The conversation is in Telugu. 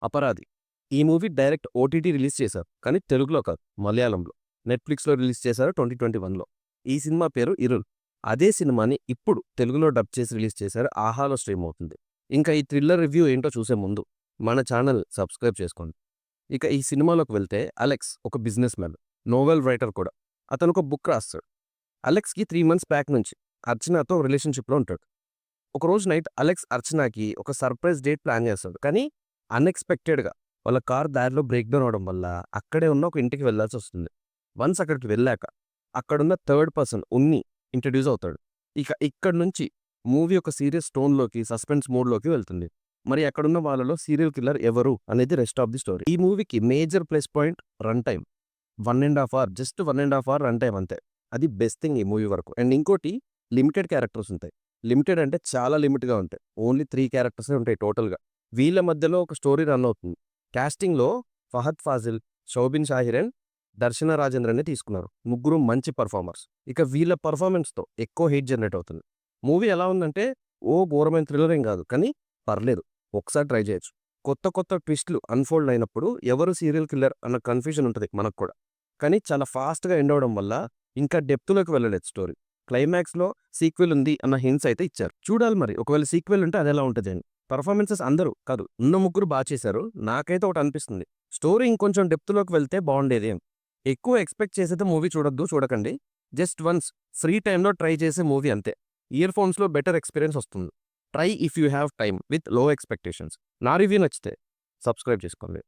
అపరాధి. ఈ మూవీ డైరెక్ట్ ఓటీటీ రిలీజ్ చేశారు. కానీ తెలుగులో కాదు, మలయాళంలో. నెట్‌ఫ్లిక్స్‌లో రిలీజ్ చేశారు 2021లో. ఈ సినిమా పేరు 'ఇరుల్'. అదే సినిమాని ఇప్పుడు తెలుగులో డబ్ చేసి రిలీజ్ చేశారు. ఆహాలో స్ట్రీమ్ అవుతుంది. ఇంకా ఈ థ్రిల్లర్ రివ్యూ ఏంటో చూసే ముందు మన ఛానల్ సబ్స్క్రైబ్ చేసుకోండి. ఇక ఈ సినిమాలోకి వెళ్తే అలెక్స్ ఒక బిజినెస్ మ్యాన్, నోవెల్ రైటర్ కూడా. అతను ఒక బుక్ రాస్తాడు. అలెక్స్‌కి 3 మంత్స్ బ్యాక్ నుంచి అర్చనతో రిలేషన్‌షిప్‌లో ఉంటాడు. ఒకరోజు నైట్ అలెక్స్ అర్చనకి ఒక సర్ప్రైజ్ డేట్ ప్లాన్ చేస్తాడు. కానీ అన్‌ఎక్స్‌పెక్టెడ్‌గా వాళ్ళ కార్ దారిలో బ్రేక్ డౌన్ అవ్వడం వల్ల అక్కడే ఉన్న ఒక ఇంటికి వెళ్ళాల్సొస్తుంది. వన్స్ అక్కడికి వెళ్ళాక అక్కడున్న థర్డ్ పర్సన్ ఉన్ని ఇంట్రడ్యూస్ అవుతాడు. ఇక ఇక్కడి నుంచి మూవీ ఒక సీరియస్ టోన్‌లోకి, సస్పెన్స్ మోడ్‌లోకి వెళ్తుంది. మరి అక్కడున్న వాళ్ళలో సీరియల్ కిల్లర్ ఎవరు అనేది రెస్ట్ ఆఫ్ ది స్టోరీ. ఈ మూవీకి major plus point run time. 1 ½ hour, just 1 ½ hour run time అంతే. అది బెస్ట్ థింగ్ ఈ మూవీ వరకు. అండ్ ఇంకోటి, లిమిటెడ్ క్యారెక్టర్స్ ఉంటాయి. లిమిటెడ్ అంటే చాలా లిమిట్‌గా ఉంటాయి. ఓన్లీ 3 క్యారెక్టర్సే ఉంటాయి టోటల్‌గా. వీళ్ళ మధ్యలో ఒక స్టోరీ రన్ అవుతుంది. కాస్టింగ్‌లో ఫహద్ ఫాజిల్, శోభిన్ షాహిర్, దర్శన రాజేంద్రనే తీసుకున్నారు. ముగ్గురు మంచి పర్ఫార్మర్స్. ఇక వీళ్ళ పర్ఫార్మెన్స్‌తో ఎక్కువ హేట్ జనరేట్ అవుతుంది. మూవీ ఎలా ఉందంటే ఓ ఘోరమైన థ్రిల్లర్ ఏం కాదు. కానీ పర్లేదు, ఒకసారి ట్రై చేయొచ్చు. కొత్త కొత్త ట్విస్ట్‌లు అన్‌ఫోల్డ్ అయినప్పుడు ఎవరు సీరియల్ కిల్లర్ అన్న కన్‌ఫ్యూజన్ ఉంటది మనకు కూడా. కానీ చాలా ఫాస్ట్‌గా ఎండ్ అవ్వడం వల్ల ఇంకా డెప్త్‌లోకి వెళ్ళలేదు స్టోరీ. క్లైమాక్స్‌లో సీక్వెల్ ఉంది అన్న హింట్స్ అయితే ఇచ్చారు. చూడాలి మరి ఒకవేళ సీక్వెల్ ఉంటే అదెలా ఉంటదని. పర్ఫార్మెన్సెస్ అందరూ కాదు, ఉన్న ముగ్గురు చేశారు. నాకైతే ఒకటి అనిపిస్తుంది, స్టోరీ ఇంకొంచెం డెప్త్‌లోకి వెళ్తే బావుండేది అని. ఎక్కువ ఎక్స్‌పెక్ట్ చేసైతే మూవీ చూడకండి. జస్ట్ వన్స్ ఫ్రీ టైమ్‌లో ట్రై చేసే మూవీ అంతే. ఇయర్ ఫోన్స్‌లో బెటర్ ఎక్స్‌పీరియన్స్ వస్తుంది. Try if you have time with లో ఎక్స్‌పెక్టేషన్స్. నా రివ్యూ నచ్చితే సబ్స్క్రైబ్ చేసుకోండి.